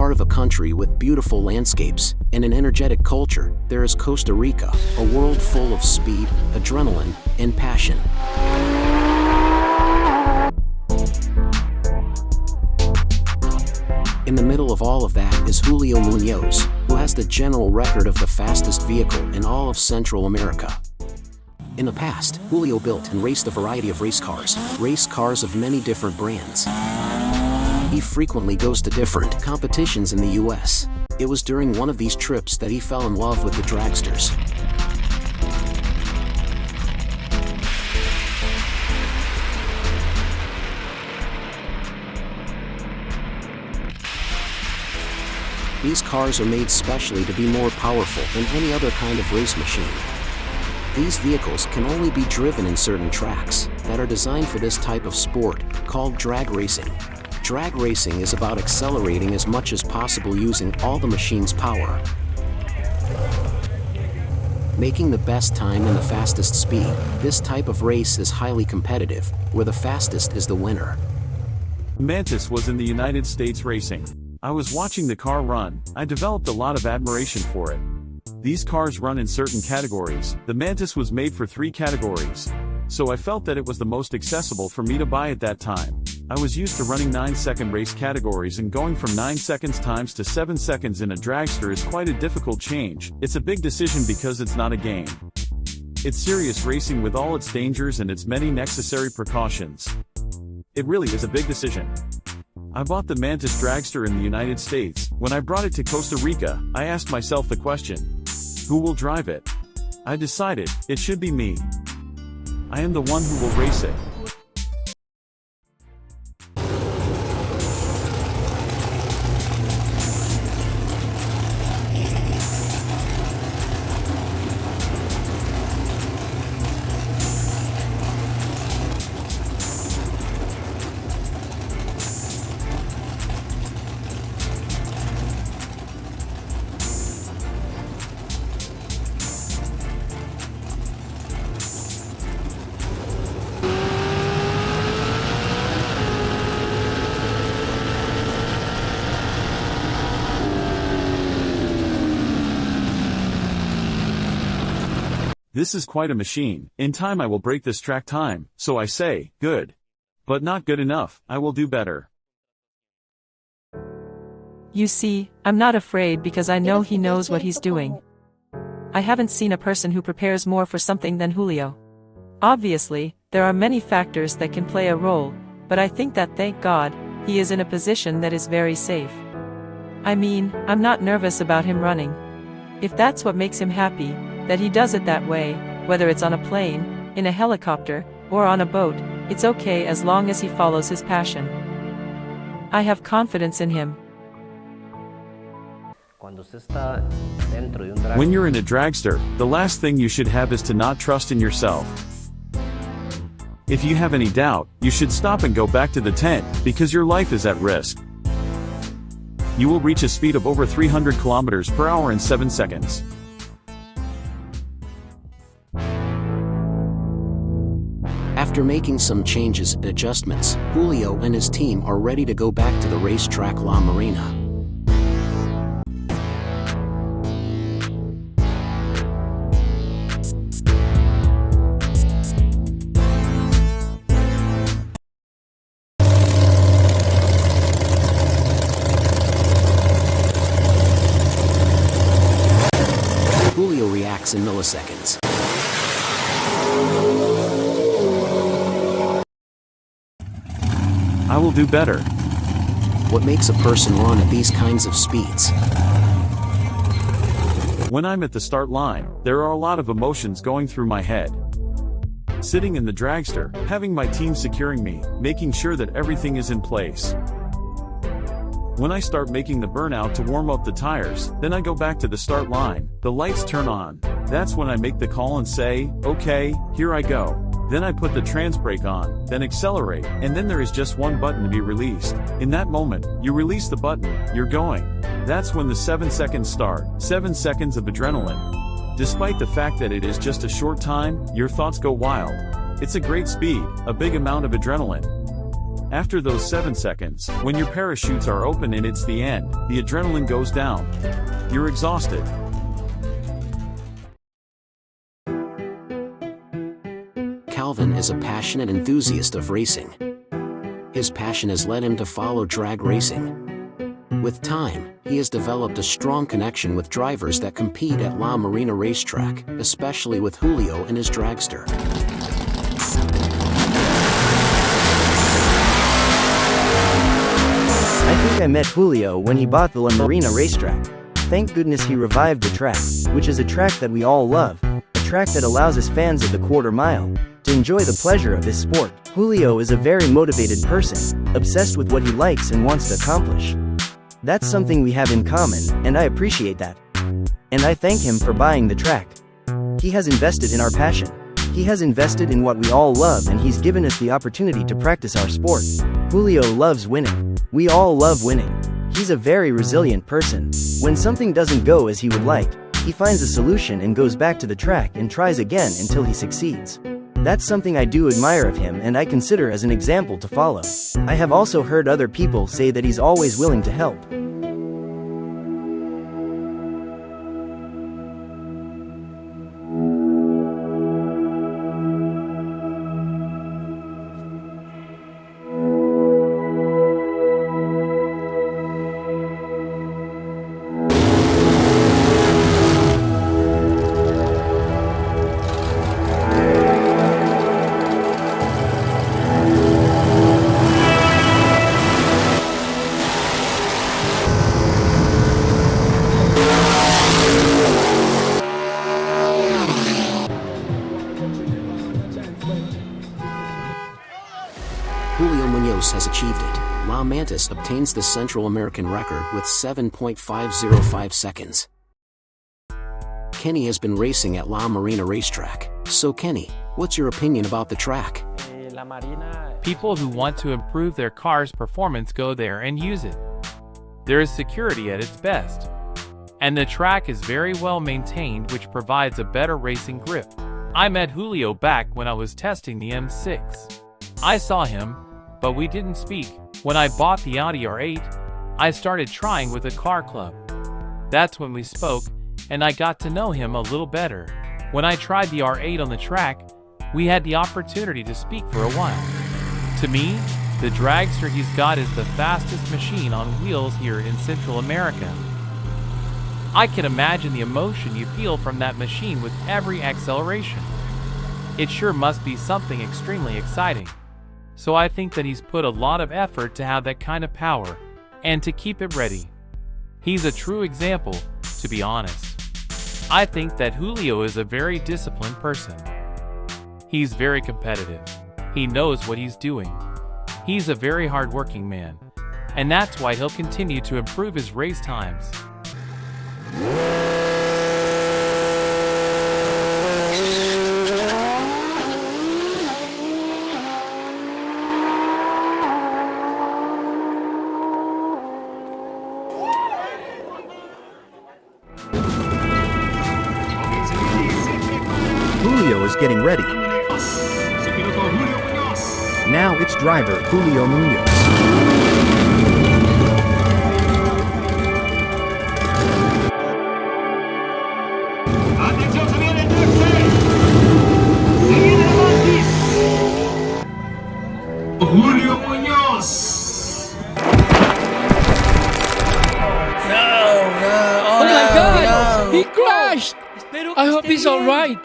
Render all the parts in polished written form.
part of a country with beautiful landscapes and an energetic culture, there is Costa Rica, a world full of speed, adrenaline, and passion. In the middle of all of that is Julio Munoz, who has the general record of the fastest vehicle in all of Central America. In the past, Julio built and raced a variety of race cars of many different brands. He frequently goes to different competitions in the US. It was during one of these trips that he fell in love with the Dragsters. These cars are made specially to be more powerful than any other kind of race machine. These vehicles can only be driven in certain tracks that are designed for this type of sport, called drag racing. Drag racing is about accelerating as much as possible using all the machine's power, making the best time and the fastest speed. This type of race is highly competitive, where the fastest is the winner. Mantis was in the United States racing. I was watching the car run. I developed a lot of admiration for it. These cars run in certain categories. The Mantis was made for 3 categories. So I felt that it was the most accessible for me to buy at that time. I was used to running 9-second race categories, and going from 9 seconds times to 7 seconds in a dragster is quite a difficult change. It's a big decision because it's not a game. It's serious racing with all its dangers and its many necessary precautions. It really is a big decision. I bought the Mantis Dragster in the United States. When I brought it to Costa Rica, I asked myself the question, who will drive it? I decided, it should be me. I am the one who will race it. This is quite a machine. In time I will break this track time, so I say, good. But not good enough, I will do better. You see, I'm not afraid because I know he knows what he's doing. I haven't seen a person who prepares more for something than Julio. Obviously, there are many factors that can play a role, but I think that, thank God, he is in a position that is very safe. I mean, I'm not nervous about him running. If that's what makes him happy, that he does it that way, whether it's on a plane, in a helicopter, or on a boat, it's okay as long as he follows his passion. I have confidence in him. When you're in a dragster, the last thing you should have is to not trust in yourself. If you have any doubt, you should stop and go back to the tent, because your life is at risk. You will reach a speed of over 300 kilometers per hour in 7 seconds. After making some changes and adjustments, Julio and his team are ready to go back to the racetrack La Marina. Julio reacts in milliseconds. I will do better. What makes a person run at these kinds of speeds? When I'm at the start line, there are a lot of emotions going through my head. Sitting in the dragster, having my team securing me, making sure that everything is in place. When I start making the burnout to warm up the tires, then I go back to the start line, the lights turn on. That's when I make the call and say, okay, here I go. Then I put the trans brake on, then accelerate, and then there is just one button to be released. In that moment, you release the button, you're going. That's when the 7 seconds start, 7 seconds of adrenaline. Despite the fact that it is just a short time, your thoughts go wild. It's a great speed, a big amount of adrenaline. After those 7 seconds, when your parachutes are open and it's the end, the adrenaline goes down. You're exhausted. Calvin is a passionate enthusiast of racing. His passion has led him to follow drag racing. With time, he has developed a strong connection with drivers that compete at La Marina racetrack, especially with Julio and his Dragster. I think I met Julio when he bought the La Marina racetrack. Thank goodness he revived the track, which is a track that we all love, a track that allows us fans of the quarter mile to enjoy the pleasure of this sport. Julio is a very motivated person, obsessed with what he likes and wants to accomplish. That's something we have in common, and I appreciate that. And I thank him for buying the track. He has invested in our passion. He has invested in what we all love, and he's given us the opportunity to practice our sport. Julio loves winning. We all love winning. He's a very resilient person. When something doesn't go as he would like, he finds a solution and goes back to the track and tries again until he succeeds. That's something I do admire of him and I consider as an example to follow. I have also heard other people say that he's always willing to help. Julio Munoz has achieved it. La Mantis obtains the Central American record with 7.505 seconds. Kenny has been racing at La Marina racetrack. So Kenny, what's your opinion about the track? People who want to improve their car's performance go there and use it. There is security at its best. And the track is very well maintained, which provides a better racing grip. I met Julio back when I was testing the M6. I saw him, but we didn't speak. When I bought the Audi R8, I started trying with a car club. That's when we spoke, and I got to know him a little better. When I tried the R8 on the track, we had the opportunity to speak for a while. To me, the Dragster he's got is the fastest machine on wheels here in Central America. I can imagine the emotion you feel from that machine with every acceleration. It sure must be something extremely exciting. So I think that he's put a lot of effort to have that kind of power, and to keep it ready. He's a true example, to be honest. I think that Julio is a very disciplined person. He's very competitive. He knows what he's doing. He's a very hard-working man, and that's why he'll continue to improve his race times. Julio is getting ready. Now it's driver Julio Munoz. Julio Munoz. Oh my God! He crashed! I hope he's alright.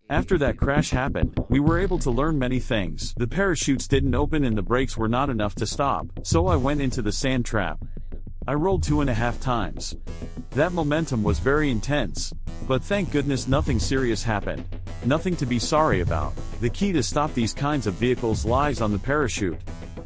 After that crash happened, we were able to learn many things. The parachutes didn't open and the brakes were not enough to stop, so I went into the sand trap. I rolled 2.5 times. That momentum was very intense, but thank goodness nothing serious happened. Nothing to be sorry about. The key to stop these kinds of vehicles lies on the parachute.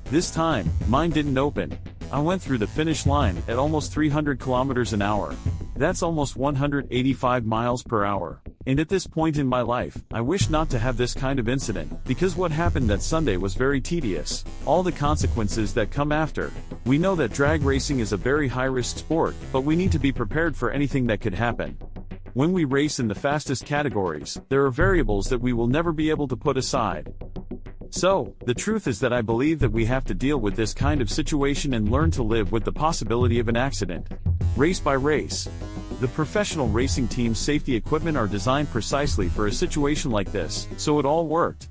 This time, mine didn't open. I went through the finish line at almost 300 kilometers an hour. That's almost 185 miles per hour. And at this point in my life, I wish not to have this kind of incident, because what happened that Sunday was very tedious. All the consequences that come after. We know that drag racing is a very high-risk sport, but we need to be prepared for anything that could happen. When we race in the fastest categories, there are variables that we will never be able to put aside. So, the truth is that I believe that we have to deal with this kind of situation and learn to live with the possibility of an accident. Race by race. The professional racing team's safety equipment are designed precisely for a situation like this, so it all worked.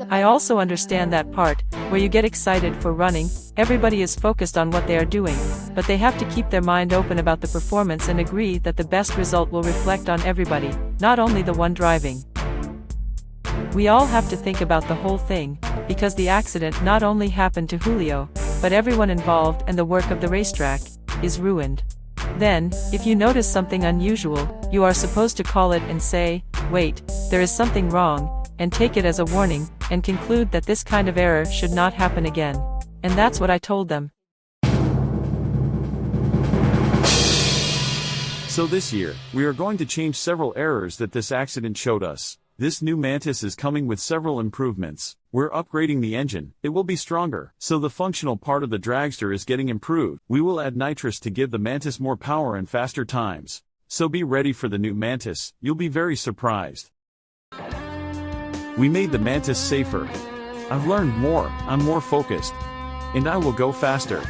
I also understand that part, where you get excited for running, everybody is focused on what they are doing, but they have to keep their mind open about the performance and agree that the best result will reflect on everybody, not only the one driving. We all have to think about the whole thing, because the accident not only happened to Julio, but everyone involved and the work of the racetrack is ruined. Then, if you notice something unusual, you are supposed to call it and say, wait, there is something wrong, and take it as a warning, and conclude that this kind of error should not happen again. And that's what I told them. So this year, we are going to change several errors that this accident showed us. This new Mantis is coming with several improvements. We're upgrading the engine, it will be stronger, so the functional part of the Dragster is getting improved. We will add nitrous to give the Mantis more power and faster times. So be ready for the new Mantis, you'll be very surprised. We made the Mantis safer. I've learned more, I'm more focused. And I will go faster.